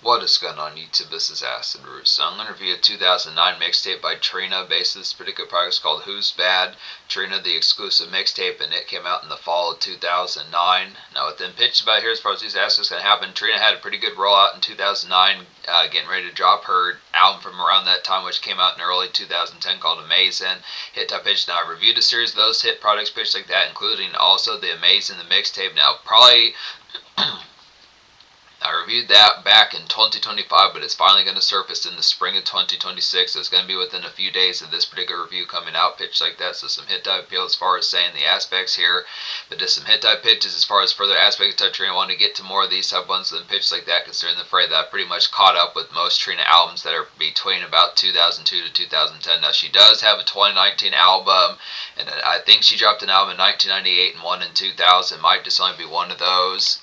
What is going on YouTube? This is Acid Root. So I'm going to review a 2009 mixtape by Trina. Basically, this particular project is called Who's Bad? Trina, the exclusive mixtape, and it came out in the fall of 2009. Now, within pitches about here, as far as these aspects going to happen, Trina had a pretty good rollout in 2009, getting ready to drop her album from around that time, which came out in early 2010 called Amazing. Hit Top Pitch. Now, I reviewed a series of those hit products pitched like that, including also the Amazing, the mixtape. Now, probably I reviewed that back in 2025, but it's finally going to surface in the spring of 2026. So it's going to be within a few days of this particular review coming out, pitched like that. So some hit type appeal as far as saying the aspects here, but just some hit type pitches as far as further aspects of Trina. I want to get to more of these type ones than pitches like that, considering the fray that I pretty much caught up with most Trina albums that are between about 2002 to 2010. Now, she does have a 2019 album, and I think she dropped an album in 1998 and one in 2000. Might just only be one of those.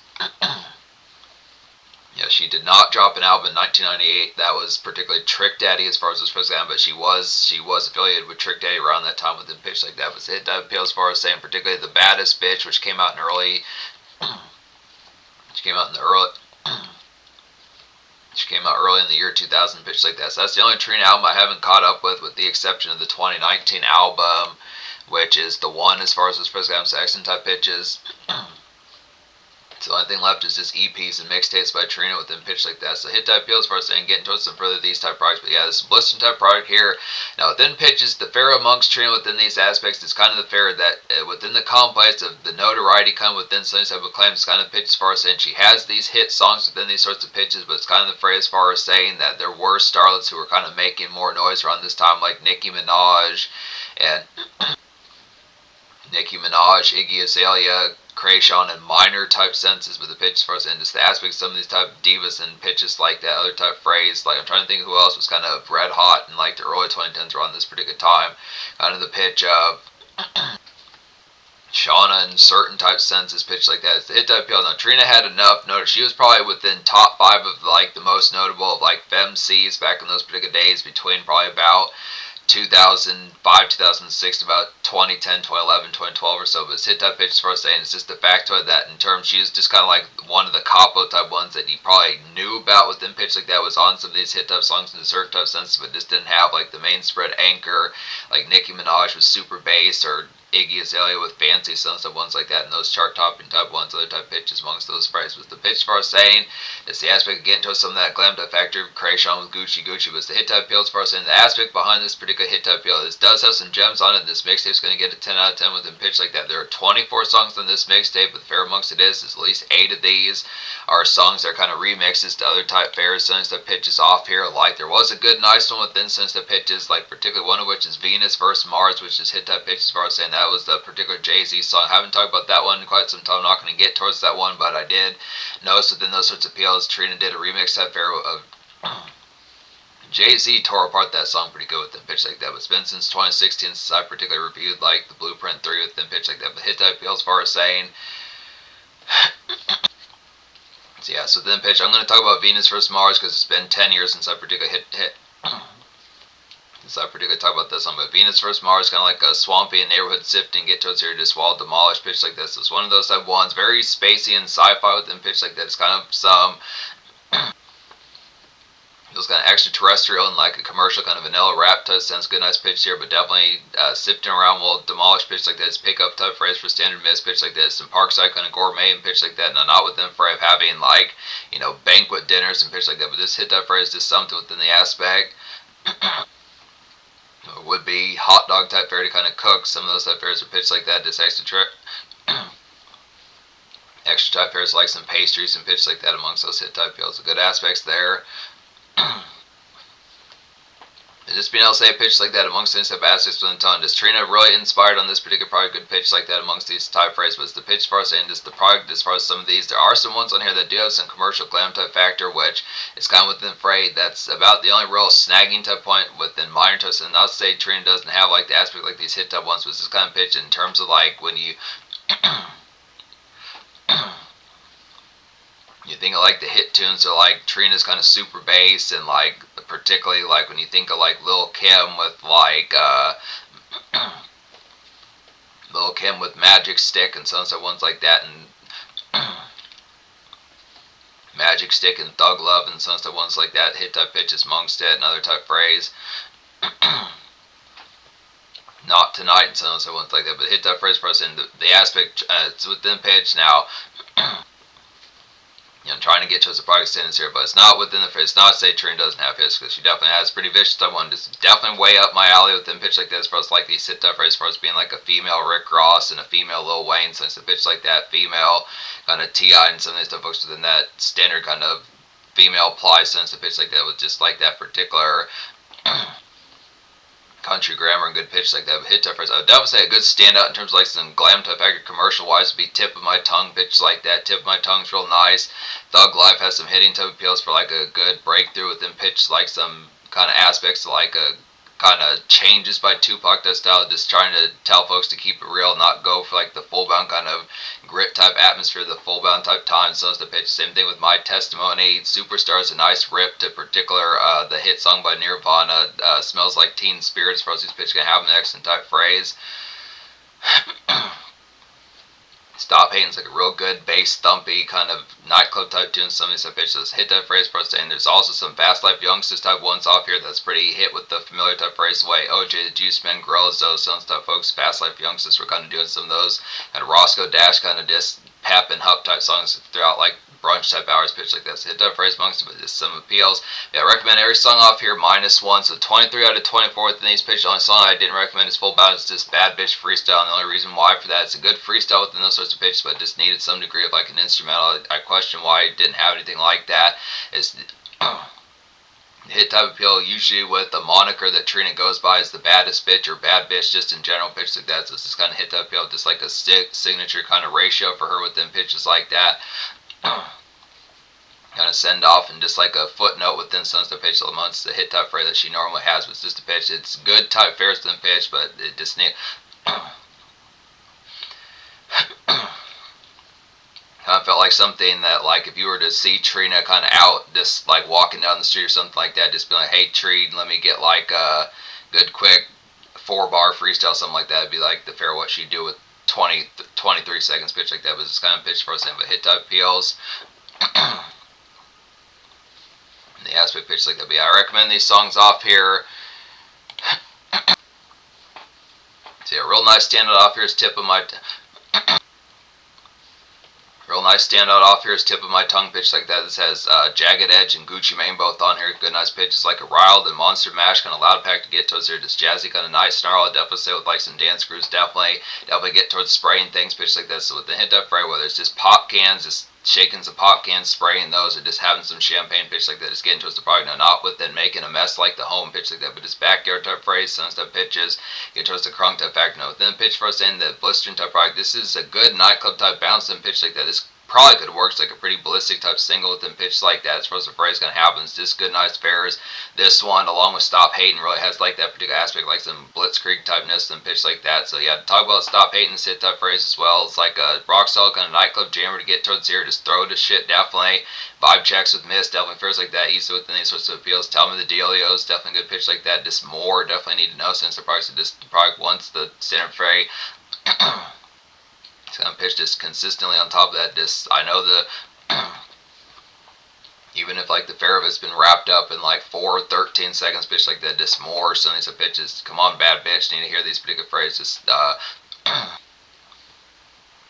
Yeah, she did not drop an album in 1998. That was particularly Trick Daddy as far as this was concerned, but she was affiliated with Trick Daddy around that time within pitch like that. But it does appeal as far as saying particularly The Baddest Bitch, which came out in early. She came out in the early. She came out early in the year 2000, pitch like that. So that's the only Trina album I haven't caught up with the exception of the 2019 album, which is the one as far as this was concerned. Section type pitches. So the only thing left is just EPs and mixtapes by Trina within pitch like that. So hit type appeal as far as saying getting towards some further of these type products. But yeah, this is a blistering type product here. Now within pitches, the fare amongst Trina within these aspects is kind of the fare that within the complex of the notoriety kind of within some type of claims, kind of pitch as far as saying she has these hit songs within these sorts of pitches, but it's kind of the fare as far as saying that there were starlets who were kind of making more noise around this time, like Nicki Minaj and Iggy Azalea, Krayshawn, and minor type senses with the pitch as far as and just the aspects of some of these type of divas and pitches like that other type phrase. Like I'm trying to think of who else was kind of red hot in like the early 2010s around this particular time. Kind of the pitch of Shauna and certain type senses pitch like that. It's the hit type appeal. Now Trina had enough notice. She was probably within top 5 of like the most notable of like femcs back in those particular days between probably about 2005, 2006, about 2010, 2011, 2012 or so. But it's hit type pitch as far as saying it's just the factoid that in terms she was just kind of like one of the capo type ones that you probably knew about within pitch like that was on some of these hit type songs in certain type senses, but just didn't have like the main spread anchor like Nicki Minaj with super bass or Iggy Azalea with fancy songs and ones like that, and those chart topping type ones, other type pitches amongst those phrases. Was the pitch as far as saying it's the aspect of getting to some of that glam type factor. Krayshawn with Gucci was the hit type appeal as far as saying the aspect behind this particular hit type appeal. This does have some gems on it. This mixtape is going to get a 10 out of 10 within pitch like that. There are 24 songs on this mixtape, but the fair amongst it is at least 8 of these are songs that are kind of remixes to other type fairs, songs that pitches off here. Like there was a good nice one within sense that pitches, like particularly one of which is Venus versus Mars, which is hit type pitch as far as saying that was the particular Jay-Z song. I haven't talked about that one in quite some time. I'm not going to get towards that one, but I did notice within those sorts of appeals, Trina did a remix type fair of Jay-Z tore apart that song pretty good with them pitch like that. But it's been since 2016 since I particularly reviewed like the Blueprint 3 with them pitch like that. But hit type appeal as far as saying so yeah, so then pitch I'm going to talk about Venus versus Mars because it's been 10 years since I particularly since I particularly talk about this one. But Venus versus Mars, kind of like a swampy and neighborhood sifting, get to its here, just wall demolish pitch like this. It's one of those type ones, very spacey and sci-fi within pitch like that. It's kind of some those kind of extraterrestrial and like a commercial kind of vanilla rap type sense. Good nice pitch here, but definitely sifting around will demolish pitch like this. Pick up type phrase for standard miss pitch like this. Some parkside kind of gourmet and pitch like that. Now not within fray of having like banquet dinners and pitch like that, but this hit type phrase is something within the aspect. Would be hot dog type fare to kind of cook. Some of those type fares are pitched like that. Just extra type fares like some pastries and pitched like that amongst those hit type fields. So good aspects there. And just being able to say a pitch like that amongst these type aspects within tone. Is Trina really inspired on this particular product? Good pitch like that amongst these type phrases. Was the pitch as far as saying just the product as far as some of these. There are some ones on here that do have some commercial glam type factor, which is kind of within fray. That's about the only real snagging type point within minor types. And not to say Trina doesn't have like the aspect like these hit type ones, but this kind of pitch in terms of like when you you think of like the hit tunes are like Trina's kind of super bass, and like particularly like when you think of like Lil Kim with like Lil Kim with Magic Stick and some ones like that, and Magic Stick and Thug Love and some stuff, ones like that. Hit type pitches, Monkstead, another type phrase. Not tonight and so on, so ones like that. But hit type phrase for us in the aspect it's within pitch now. I'm trying to get to a surprise sentence here, but it's not within the pitch. It's not to say Trina doesn't have hits, because she definitely has pretty vicious type one. It's definitely way up my alley within pitch like this. For us, like these hit type phrase for us being like a female Rick Ross and a female Lil Wayne. So it's a pitch like that, female kind of T.I. and some of these stuff folks within that standard kind of female ply sense of pitch like that, with just like that particular country grammar and good pitch like that. But hit type phrase, I would definitely say a good standout in terms of like some glam type accurate commercial wise would be Tip of My Tongue pitch like that. Tip of My Tongue's real nice. Thug Life has some hitting type appeals for like a good breakthrough within pitch, like some kind of aspects like a kind of changes by Tupac that style, just trying to tell folks to keep it real, not go for like the full bound kind of grit type atmosphere, the full bound type time. So it's the pitch. Same thing with My Testimony. Superstar is a nice rip to particular the hit song by Nirvana. Smells Like Teen Spirit as far as these pitch can have an excellent type phrase. Stop Hating's like a real good bass thumpy kind of nightclub type tune. Some of these pitches hit that phrase for us. And there's also some Fast Life Youngsters type ones off here that's pretty hit with the familiar type phrase way. OJ the Juice Man, Gorillas, those stuff, folks. Fast Life Youngsters were kind of doing some of those. And Roscoe Dash kind of just pep and hup type songs throughout like brunch type hours pitch like that. So hit that phrase amongst but just some appeals. Yeah, I recommend every song off here -1. So 23 out of 24 within these pitches. The only song I didn't recommend is Full Bound. It's just Bad Bitch Freestyle. And the only reason why for that, it's a good freestyle within those sorts of pitches, but it just needed some degree of like an instrumental. I question why it didn't have anything like that. It's hit type appeal, usually with the moniker that Trina goes by as the baddest bitch or bad bitch, just in general pitches like that. So it's just kind of hit type appeal, just like a signature kind of ratio for her within pitches like that. Kind of send off and just like a footnote within some of the pitch amongst the hit type phrase that she normally has, but it's just a pitch. It's good type fares than pitch, but it just need kind of felt like something that, like, if you were to see Trina kind of out, just like walking down the street or something like that, just be like, hey Trina, let me get like a good quick 4-bar freestyle, something like that. It'd be like the fair what she'd do with 23 seconds pitch like that, but it's kind of pitch for us, but hit type appeals. The aspect pitch like that. But yeah, I recommend these songs off here. See, a real nice standout off here is Tip of My Tongue pitch like that. This has Jagged Edge and Gucci Mane both on here. Good nice pitches like a Riled and Monster Mash, kind of loud pack to get towards here. Just jazzy, kind of nice snarl. I'd definitely say with like some dance grooves, definitely get towards spraying things pitch like this. So with the hit up fray, whether it's just pop cans, just shaking some pop cans, spraying those, or just having some champagne pitch like that, just getting towards the product. Now, not with it making a mess like the home pitch like that, but just backyard type phrase, some stuff pitches, get towards the crunk type factor. Now, within the pitch for us in the blistering type product, this is a good nightclub type bounce and pitch like that. This probably could work like a pretty ballistic type single within pitch like that. As far as the phrase gonna happen, it's just good, nice fares. This one, along with Stop Hating, really has like that particular aspect, like some blitzkrieg typeness and pitch like that. So yeah, talk about Stop Hating, hit type phrase as well. It's like a rock solid kind of nightclub jammer to get towards here. Just throw the shit, definitely. Vibe checks with Miss, definitely fares like that. Easy within these sorts of appeals. Tell Me the Dealios, definitely good pitch like that. Just more, definitely need to know since the product wants the center fray. Kind of pitch just consistently on top of that. Just I know the even if like the fair of it's been wrapped up in like 4-13 seconds pitch like that, just more. Some of these pitches, come on bad bitch, need to hear these particular phrases.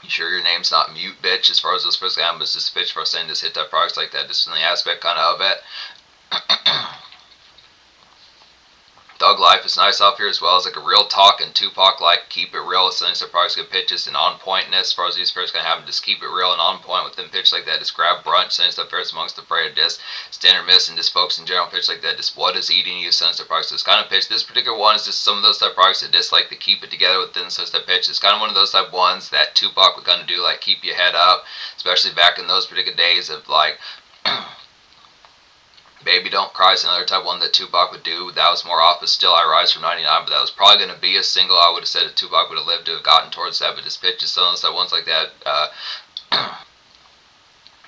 You sure your name's not Mute Bitch as far as this first guy, but it's just a pitch for us saying just hit that products like that, just from the aspect kind of it. Thug Life is nice off here as well. It's like a real talk and Tupac like keep it real. It's nice products, good pitches and on pointness. As far as these fairs gonna have, just keep it real and on point with them pitch like that. Just grab brunch, send stuff fairs amongst the fray, just standard miss and just folks in general pitch like that. Just what is eating you, send stuff products. This kind of pitch. This particular one is just some of those type products that just like to keep it together within some type pitch. It's kind of one of those type ones that Tupac would kind of do, like keep your head up, especially back in those particular days of like. Baby Don't Cry is another type one that Tupac would do. That was more off, but Still I Rise from 99, but that was probably going to be a single. I would have said that Tupac would have lived to have gotten towards that, but his pitches, some of those ones like that,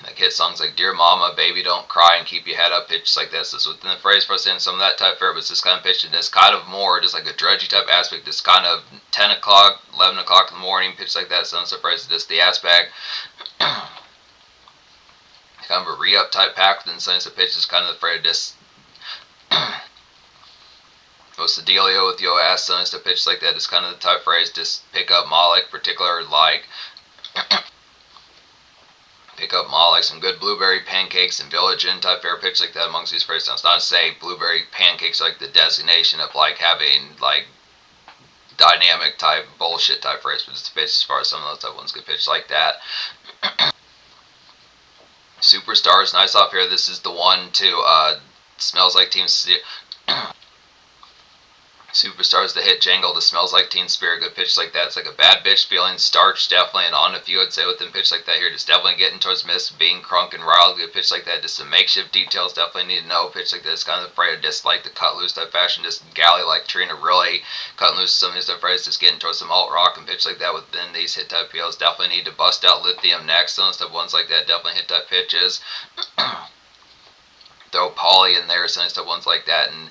like hit songs like Dear Mama, Baby Don't Cry, and Keep Your Head Up, pitches like this. This is within the phrase for us in some of that type fair, but it's this kind of pitch, and this kind of more, just like a drudgy type aspect, this kind of 10 o'clock, 11 o'clock in the morning, pitch like that, some of the phrase, just the aspect. kind of a re-up type pack within Sunny Step pitches, kind of afraid of just what's the dealio with your ass Sunny Step pitches like that. Is kind of the type phrase, just pick up Malik, particular like pick up Malik, some good blueberry pancakes and Village Inn type fair pitch like that amongst these phrases. Now, it's not to say blueberry pancakes are like the designation of like having like dynamic type bullshit type phrase, but it's a pitch as far as some of those type ones good pitch like that. Superstars, nice off here. This is the one too. Smells like Team Superstars, the hit jangle, the Smells Like Teen Spirit, good pitch like that. It's like a bad bitch feeling, starch definitely, and on a few I'd say with them pitch like that here, just definitely getting towards Miss, being crunk and riled, good pitch like that. Just some makeshift details definitely need to know. Pitch like this, kind of afraid of just like the cut loose type fashion, just galley like Trina, really cutting loose some of his stuff phrases, just getting towards some alt rock and pitch like that within these hit type PLs. Definitely need to bust out Lithium next, some stuff ones like that, definitely hit type pitches. Throw Polly in there, some stuff ones like that, and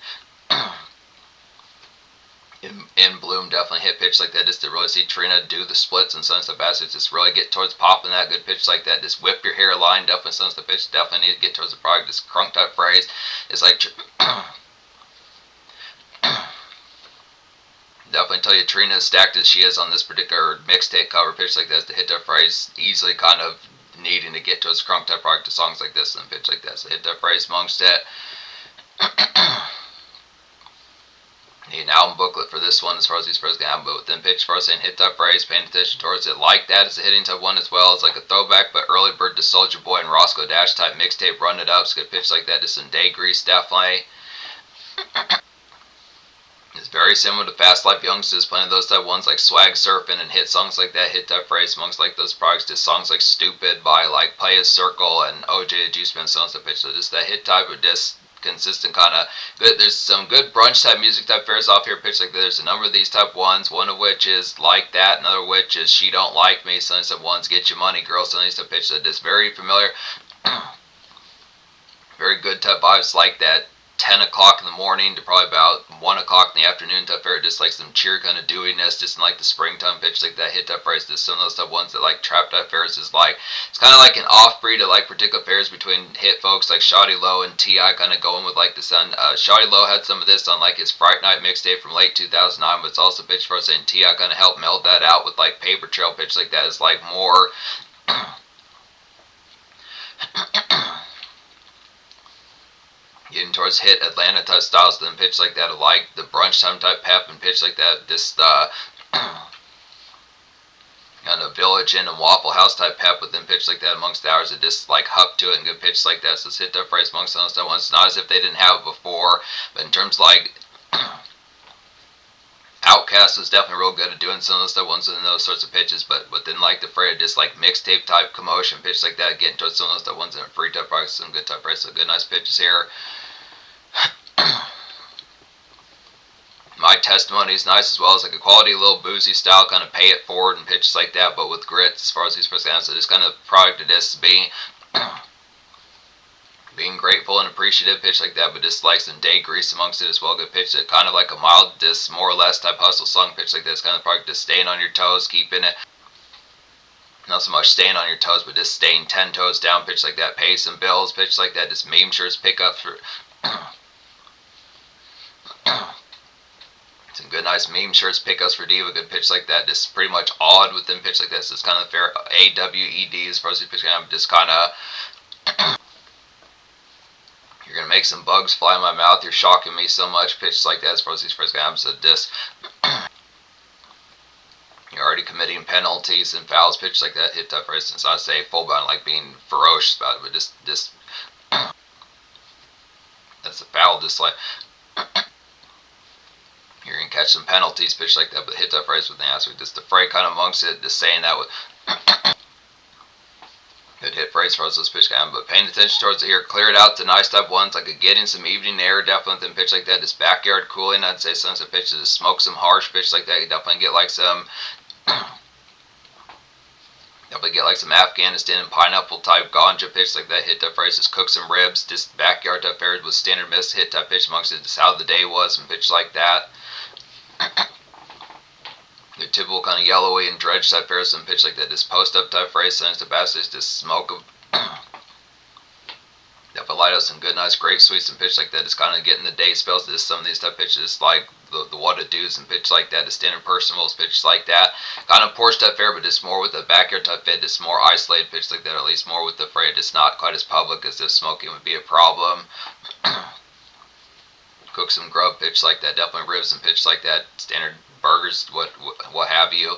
in Bloom, definitely hit pitch like that, just to really see Trina do the splits and Sunset Bastards, just really get towards popping that good pitch like that, just whip your hairline, definitely Sunset pitch, definitely need to get towards the product, this crunk type phrase, it's like, definitely tell you Trina as stacked as she is on this particular mixtape cover pitch like that, to hit that phrase, easily kind of needing to get towards crunk type product to songs like this and pitch like that, so hit that phrase amongst it. Need an album booklet for this one as far as these phrases can happen, but within pitch for saying hit that phrase, paying attention towards it like that is a hitting type one as well. It's like a throwback, but early bird to Soulja Boy and Roscoe Dash type mixtape, run it up, it's good pitch like that, just some day grease definitely. It's very similar to Fast Life Youngsters, plenty of those type ones like Swag Surfing and hit songs like that, hit that phrase amongst like those products, just songs like Stupid by like Play a Circle and OJ the Juice Man songs that pitch, so just that hit type of just consistent kind of good. There's some good brunch type music type fairs off here pitch like that. There's a number of these type ones, one of which is Like That, another of which is She Don't Like Me, some of these type ones Get Your Money Girl, some of these type pitch that is very familiar. Very good type vibes like that 10 o'clock in the morning to probably about 1 o'clock in the afternoon type fair, just like some cheer kind of dewiness, just in like the springtime pitch like that, hit type phrase, just some of those type ones that like trap type fairs is like, it's kind of like an off-breed of like particular fairs between hit folks like Shawty Low and T.I. kind of going with like the sun. Shawty Low had some of this on like his Fright Night mixtape from late 2009, but it's also pitch for us, and T.I. kind of helped meld that out with like Paper Trail pitch like that. It's like more getting towards hit Atlanta type styles, then pitch like that, like the brunch time type pep and pitch like that, this kind of Village Inn and Waffle House type pep within pitch like that amongst the hours, that just like hup to it and good pitch like that, so it's hit that phrase amongst those type ones. It's not as if they didn't have it before, but in terms like Outcast was definitely real good at doing some of those type ones and those sorts of pitches, but within like the phrase, just like mixtape type commotion pitch like that, getting towards some of those type ones and free type products, some good type phrase, so good nice pitches here. My Testimony is nice as well, as like a quality little boozy style, kind of pay it forward and pitches like that, but with grit as far as these personalities. So this kind of product it is to be being grateful and appreciative pitch like that, but just like some day grease amongst it as well, good pitch, that kind of like a mild, just more or less type hustle song pitch like this, kind of product just staying on your toes, keeping it, not so much staying on your toes, but just staying 10 toes down pitch like that, pay some bills pitch like that, just meme shirts pickups for some good nice meme shirts pickups for Diva, good pitch like that, just pretty much odd within pitch like this. It's kind of fair AWED as far as the pitch, just kind of you're gonna make some bugs fly in my mouth, you're shocking me so much pitch like that as far as these first games, so just you're already committing penalties and fouls pitch like that, hit that for instance, not say full bound like being ferocious about it, but just that's a foul, just like you're going to catch some penalties, pitch like that, but hit that phrase with the answer. Just the fray kind of amongst it, just saying that with good hit phrase for us, those pitch kind of, but paying attention towards it here, clear it out to nice type ones, like a getting some evening air, definitely within pitch like that, just backyard cooling, I'd say sunset pitch, just smoke some harsh pitch like that, you definitely get like some Afghanistan and pineapple type ganja pitch like that, hit that phrase, just cook some ribs, just backyard type pairs with standard miss, hit type pitch amongst it, just how the day was and pitch like that. The typical kind of yellowy and dredge type pairs and pitch like that, just post up type phrase, sends to bastards, just smoke light out some good, nice grape sweets and pitch like that. Just kind of getting the day spells. Just some of these type pitches like the what it do's and pitch like that. The standard personals pitches like that. Kind of porch type fare, but just more with the backyard type fit. Just more isolated pitch like that, or at least more with the fray. Just not quite as public as if smoking would be a problem. Cook some grub pitch like that. Definitely ribs and pitch like that. Standard burgers, what have you.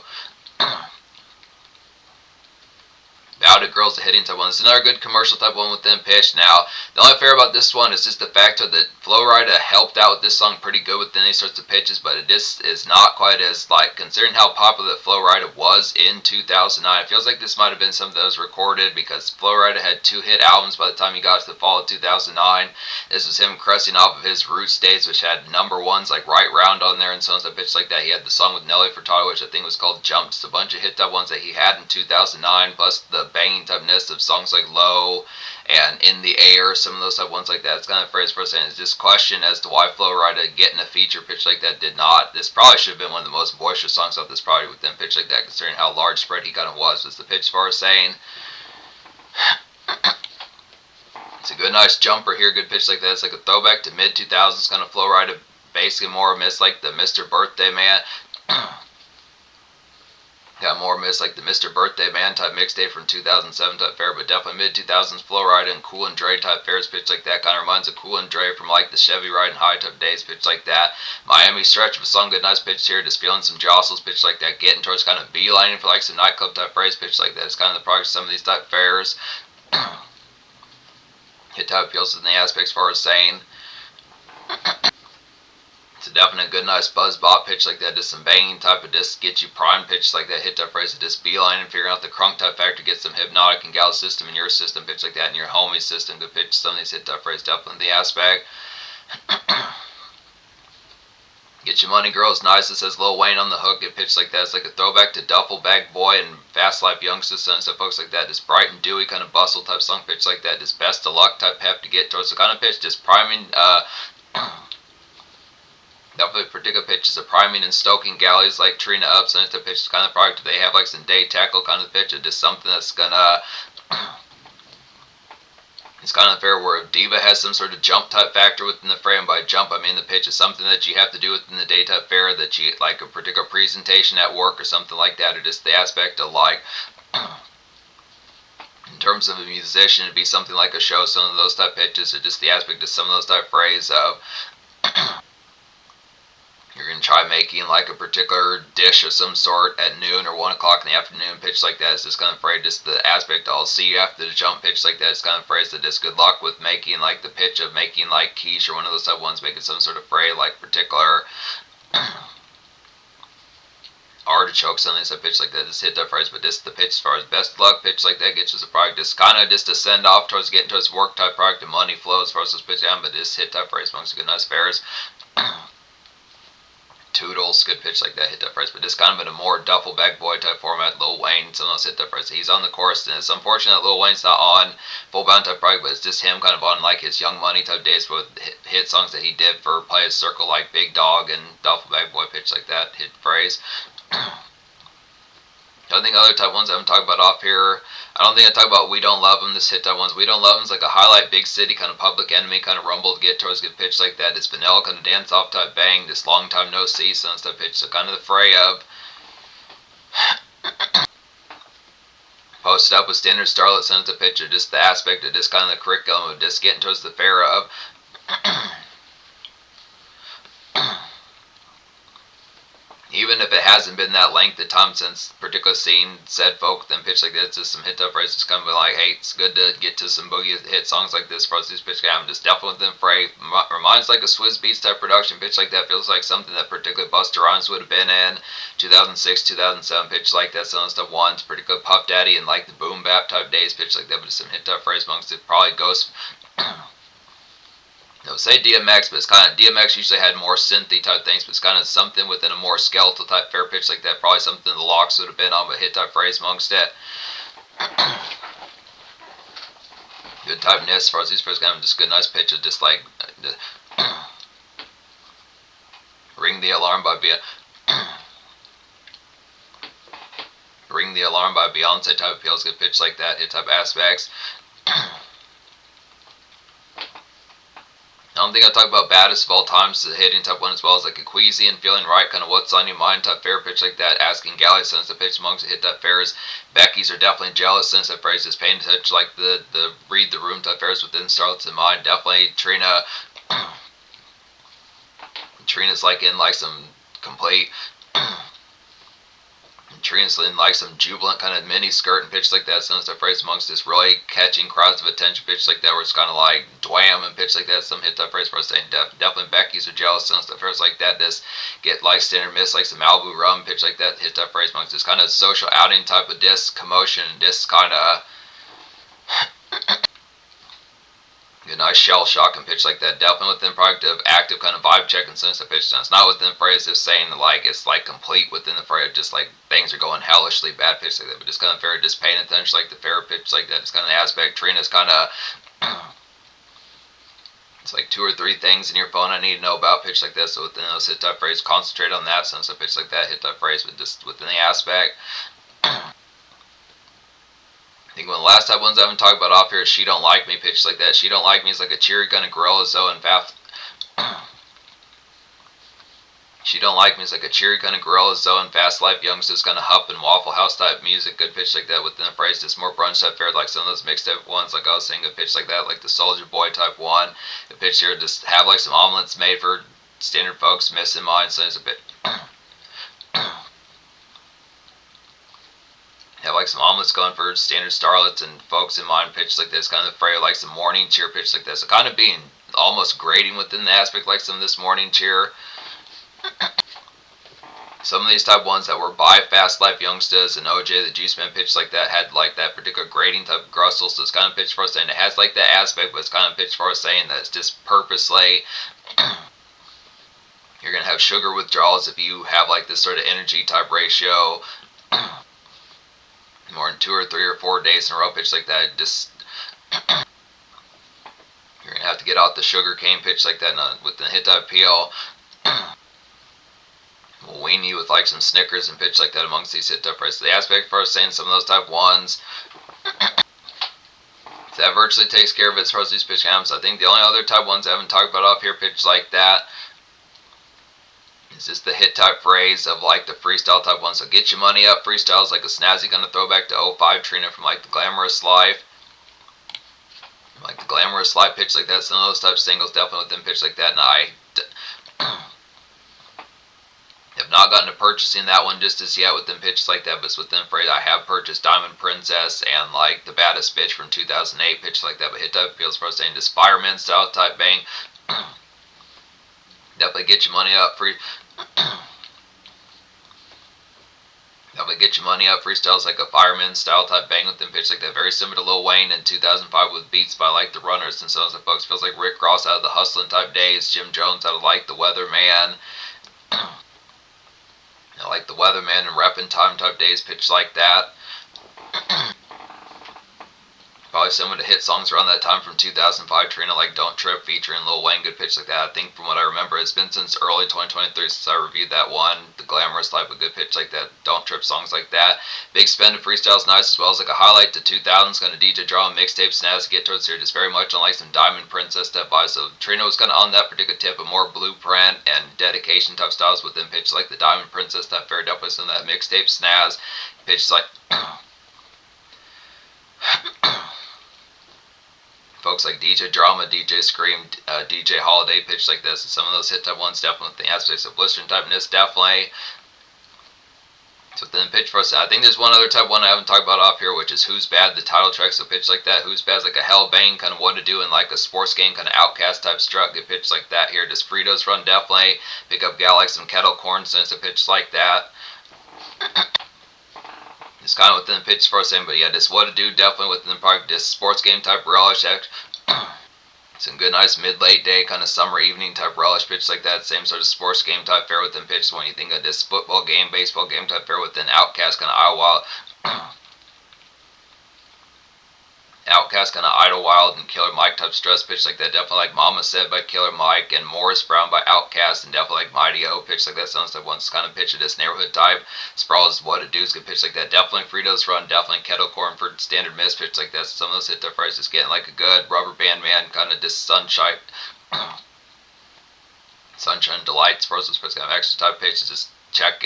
Out It Girls, the hitting type one. It's another good commercial type one with them pitch. Now, the only fair about this one is just the factor that Flo Rida helped out with this song pretty good with any sorts of pitches, but it just is not quite as, like, considering how popular that Flo Rida was in 2009. It feels like this might have been something that was recorded because Flo Rida had 2 hit albums by the time he got to the fall of 2009. This was him crusting off of his Roots days, which had #1s like Right Round on there and so on, so pitch like that. He had the song with Nelly Furtado, which I think was called Jumps. A bunch of hit type ones that he had in 2009, plus the banging typeness of songs like Low and In the Air, some of those type ones like that. It's kind of phrase for us, and it's just question as to why Flo Rida getting a feature pitch like that did not. This probably should have been one of the most boisterous songs off this project with them pitch like that, considering how large spread he kind of was the pitch as far as saying. It's a good, nice jumper here, good pitch like that. It's like a throwback to mid-2000s kind of Flo Rida, basically more or less like the Mr. Birthday Man. Got more miss like the Mr. Birthday Man type mixtape from 2007 type fare, but definitely mid-2000s Flo Rida and Cool and Dre type fares pitch like that. Kind of reminds of Cool and Dre from like the Chevy Riding High type days pitch like that. Miami Stretch of a song, good nice pitch here, just feeling some jostles pitch like that, getting towards kind of beelining for like some nightclub type phrase pitch like that. It's kind of the progress of some of these type fares. Hit type appeals in the aspects as far as saying. It's a definite good, nice buzz bop pitch like that. Just some banging type of disc, get you prime pitch like that. Hit type phrase, just beeline and figuring out the crunk type factor, get some hypnotic and gal system in your system pitch like that, in your homie system to pitch some of these hit type phrase. Definitely the aspect. Get Your Money Girls, nice. It says Lil Wayne on the hook. Get pitched like that. It's like a throwback to Duffel Bag Boy and Fast Life Youngsters and stuff, folks like that. Just bright and dewy kind of bustle type song pitch like that. Just best of luck type pep to get towards the kind of pitch. Just priming. Definitely particular pitches of priming and stoking galleys like Trina up. So it's a pitch kind of product. They have like some day tackle kind of pitch. It's just something that's gonna. It's kind of fair where Diva has some sort of jump type factor within the frame. By jump, I mean the pitch is something that you have to do within the day type fair, that you like a particular presentation at work or something like that, or just the aspect of like. In terms of a musician, it'd be something like a show, some of those type pitches, or just the aspect of some of those type phrase of. You're going to try making like a particular dish of some sort at noon or 1 o'clock in the afternoon, pitch like that. It's just kind of phrase, just the aspect I'll see you after the jump pitch like that. It's kind of phrase that just good luck with making like the pitch of making like quiche or one of those type ones, making some sort of phrase like particular artichoke, something that's a pitch like that. Just hit that phrase, but just the pitch as far as best luck pitch like that gets you a product. Just kind of just to send off towards getting towards work type product and money flow as far as this pitch down, but just hit that phrase amongst good nice fares. Toodles, good pitch like that, hit that phrase, but just kind of in a more Duffel Bag Boy type format. Lil Wayne, some of those hit that phrase. He's on the chorus, and it's unfortunate that Lil Wayne's not on Full Bound type project, but it's just him kind of on like his Young Money type days with hit songs that he did for Play His Circle, like Big Dog and Duffel Bag Boy pitch like that, hit phrase. I think other type ones I haven't talked about off here. I don't think I talk about We Don't Love Them, this hit type ones. We Don't Love Them is like a highlight big city kind of Public Enemy kind of rumble to get towards good pitch like that. It's vanilla kind of dance off type bang, this long time no see, some stuff pitch. So kind of the fray of posted up with standard starlet sends a picture, just the aspect of just kind of the curriculum of just getting towards the fair of even if it hasn't been that length of time since particular scene, said folk, then pitch like that, it's just some hit up phrases kind of like, hey, it's good to get to some boogie hit songs like this for us. These pitch I'm just definitely within fray. Reminds like a Swizz Beatz type production. Pitch like that feels like something that particularly Busta Rhymes would have been in 2006, 2007. Pitch like that, some of the stuff ones, particularly Puff Daddy and like the boom bap type days. Pitch like that, but just some hit up phrase amongst it. Probably Ghost. I would say DMX, but it's kind of, DMX usually had more synthy type things, but it's kind of something within a more skeletal type fair pitch like that. Probably something the Locks would have been on, but hit type phrase amongst it. Good type ness as far as these phrases, kind of just good, nice pitch of just like Ring the Alarm by Ring the Alarm by Beyonce type appeals, good pitch like that, hit type aspects. don't think I talk about baddest of all times, the hitting type one as well as like a Queasy and Feeling Right, kind of what's on your mind type fair pitch like that. Asking Galley since the pitch amongst the hit type fairs. Beckies are definitely jealous since that phrase is paying attention like the read the room type fairs within Starlet's in mind. Definitely Trina. Trina's like in like some complete. Trina's in like some jubilant kind of mini skirt and pitch like that. Since that phrase amongst this really catching crowds of attention pitch like that, where it's kind of like dwam and pitch like that. Some hit that phrase for us saying definitely Beckies are jealous since that phrase like that. This get like standard miss like some Malibu rum pitch like that. Hit that phrase amongst this kind of social outing type of disc commotion, disc kind of. A nice shell shock and pitch like that. Definitely within product of active kind of vibe check and sense of pitch. It's not within the phrase of saying like it's like complete within the phrase, just like things are going hellishly bad pitch like that, but just kind of very just paying attention like the fair pitch like that. It's kind of the aspect. Trina's kind of it's like 2 or 3 things in your phone I need to know about pitch like this. So within those hit type phrase, concentrate on that sense of pitch like that. Hit type phrase, but just within the aspect. I think one of the last type ones I haven't talked about off here is She Don't Like Me pitch like that. She Don't Like Me is like a cheery kind of gorilla zone fast. She Don't Like Me is like a cheery kind of gorilla zone fast life youngsters kind of hup and Waffle House type music. Good pitch like that within the phrase. Just more brunch type fair like some of those mixtape ones like I was saying. Good pitch like that like the Soldier Boy type one. The pitch here just have like some omelets made for standard folks missing mine. So it's a bit. Have like some omelets going for standard starlets and folks in mind pitch like this, kind of afraid like some morning cheer pitch like this. So kind of being almost grading within the aspect like some of this morning cheer. Some of these type ones that were by Fast Life Youngsters and OJ the Juice Man pitch like that had like that particular grading type of grustle. So it's kind of pitched for us saying it has like that aspect, but it's kind of pitched for us saying that it's just purposely. You're gonna have sugar withdrawals if you have like this sort of energy type ratio. More than 2 or 3 or 4 days in a row pitch like that, just you're gonna have to get out the sugar cane pitch like that with the hit type peel. We'll wean you with like some Snickers and pitch like that amongst these hit type prices. The aspect for us saying some of those type ones that virtually takes care of it as far as these pitch cams. I think the only other type ones I haven't talked about up here pitch like that. It's just the hit type phrase of like the freestyle type one. So get your money up. Freestyle is like a snazzy kind of throwback to 05 Trina from like the Glamorous Life. Like the Glamorous Life pitch like that. Some of those type singles definitely within pitch like that. And I have not gotten to purchasing that one just as yet within pitches like that. But it's within phrase I have purchased Diamond Princess and like the Baddest Bitch from 2008 pitch like that. But hit type feels for us saying just fireman style type bang. Definitely get your money up. Definitely get your money up. Freestyles like a fireman style type bang with them pitch like that. Very similar to Lil Wayne in 2005 with beats by like the Runners and so on. Folks feels like Rick Ross out of the Hustlin' type days. Jim Jones out of like the Weatherman. Like the Weatherman and Reppin' Time type days pitch like that. Probably similar to hit songs around that time from 2005, Trina, like Don't Trip featuring Lil Wayne, good pitch like that. I think from what I remember, it's been since early 2023 since I reviewed that one. The Glamorous Life, a good pitch like that. Don't Trip songs like that. Big Spend of Freestyle's nice as well as like a highlight to 2000s, kind of DJ Draw Mixtape snaz to get towards here. Just very much on like some Diamond Princess step by. So Trina was kind of on that particular tip of more blueprint and dedication type styles within pitch like the Diamond Princess type fair. Definitely some of that mixtape snaz. Pitch like. Folks like DJ Drama, DJ Scream, DJ Holiday pitch like this, and some of those hit type ones definitely with the aspects of blistering typeness, definitely. So within pitch for us, I think there's one other type one I haven't talked about off here, which is Who's Bad, the title track. So pitch like that, Who's Bad is like a hellbang kind of what to do in like a sports game kind of Outcast type strut. Good pitch like that here. Does Fritos Run, definitely. Pick up gal like some kettlecorn since a pitch like that. It's kind of within the pitch for us, but yeah, this what to do definitely within the park. This sports game type relish. Some good, nice mid-late day kind of summer evening type relish pitch like that. Same sort of sports game type fair within pitch. So when you think of this football game, baseball game type fair within Outcast kind of Idlewild. Outcast kind of Idlewild and Killer Mike type stress pitch like that. Definitely like Mama Said by Killer Mike and Morris Brown by Outcast, and definitely like Mighty O pitch like that. Sounds like one's kind of pitch of this neighborhood type. Sprawls What It Do is good pitch like that. Definitely Fritos Run, definitely Kettlecorn for standard miss pitch like that. So some of those hit their prices getting like a good rubber band man kind of this sunshine. Sunshine Delights, for those kind of extra type pitches, just check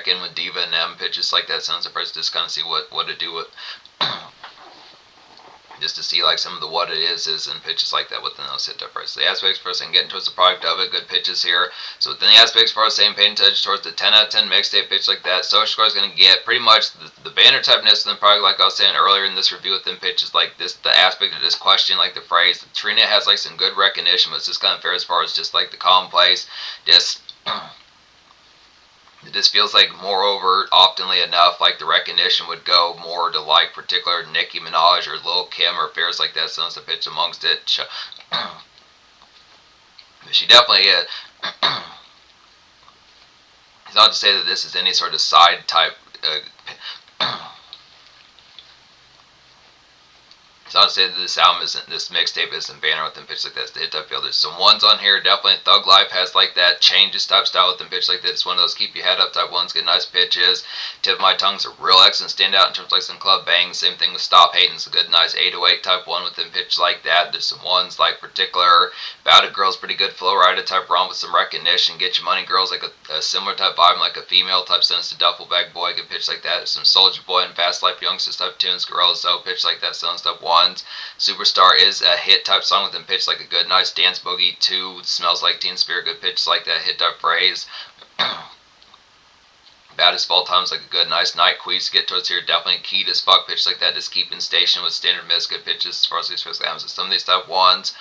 in with Diva and M pitches like that. Sounds surprised, just kind of see what to do with. Just to see like some of the what it is and pitches like that within those hit prices. The aspects for us and getting towards the product of it, good pitches here. So within the aspects for us, same paying attention towards the 10 out of 10 mixtape pitch like that. Social score is going to get pretty much the banner typeness of the product, like I was saying earlier in this review within pitches like this, the aspect of this question, like the phrase. Trina has like some good recognition, but it's just kind of fair as far as just like the commonplace, just. It just feels like, moreover, oftenly enough, like the recognition would go more to like particular Nicki Minaj or Lil Kim or affairs like that. Sounds to pitch amongst it. She definitely is. It's not to say that this is any sort of side type. It's not to say that this album isn't, this mixtape isn't banner within pitch like that. It's the hit type feel. There's some ones on here. Definitely Thug Life has like that changes type style within pitch like that. It's one of those keep your head up type ones. Get nice pitches. Tip of My Tongue's a real excellent standout in terms of like some club bangs. Same thing with Stop Hating. It's a good nice 808 type one within pitch like that. There's some ones like particular About It Girl's pretty good flow rider type run with some recognition. Get Your Money Girl's like a similar type vibe, like a female type sense to Duffel Bag Boy. Good pitch like that. There's some Soulja Boy and Fast Life Youngsters type tunes. Gorillas though pitch like that. Sounds type ones. Superstar is a hit type song within pitch like a good nice dance boogie. 2 Smells Like Teen Spirit, good pitch like that hit type phrase. Bad as Fall Times like a good nice night queeze to get towards here. Definitely keyed as fuck pitch like that. Just keeping station with standard miss, good pitches as far as these first albums. So some of these type ones.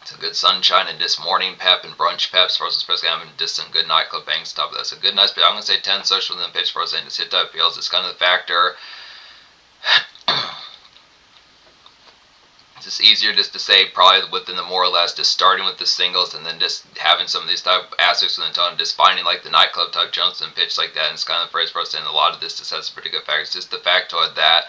Some good sunshine and just morning pep and brunch pep as far as this first album, and just some good nightclub bang stuff. That's a good nice pitch. I'm gonna say 10 social within pitch for us, and this hit type feels. It's kind of the factor. It's just easier just to say probably within the more or less just starting with the singles and then just having some of these type aspects within the tone, just finding like the nightclub type jumps and pitch like that, and it's kind of the phrase for us, and a lot of this just has a pretty good factor. It's just the factoid that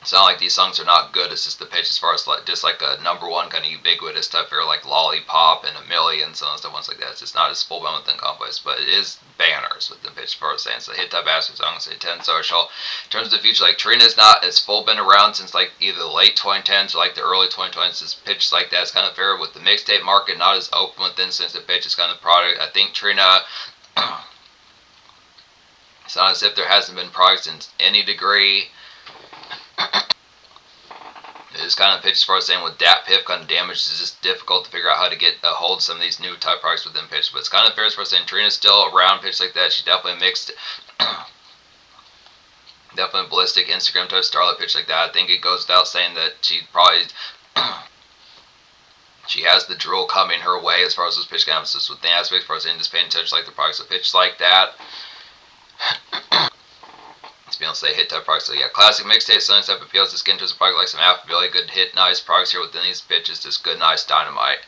it's not like these songs are not good. It's just the pitch as far as like just like a number one kind of ubiquitous type here, like Lollipop and A Million, some of the ones like that. It's just not as full blown within complex, but it is banners with the pitch for us. So hit type aspects, I'm gonna say 10 social. In terms of the future, like Trina's not as full been around since like either the late 2010s or like the early 2020s. It's pitched like that. It's kind of fair with the mixtape market, not as open within since the pitch is kind of product. I think Trina. It's not as if there hasn't been products in any degree. It's kind of pitched as far as saying with Dat Piff kind of damage, it's just difficult to figure out how to get a hold of some of these new type products within pitch. But it's kind of fair as far as saying Trina's still around pitch like that. She definitely mixed, definitely ballistic Instagram type starlet pitch like that. I think it goes without saying that she probably she has the drool coming her way as far as this pitch comes. Just with the aspects as far as saying just paying attention like the products of pitch like that. To be able to say hit type products. So yeah, classic mixtape, something type of appeals. Just get into a product like some affability, good hit, nice products here within these pitches. Just good, nice dynamite.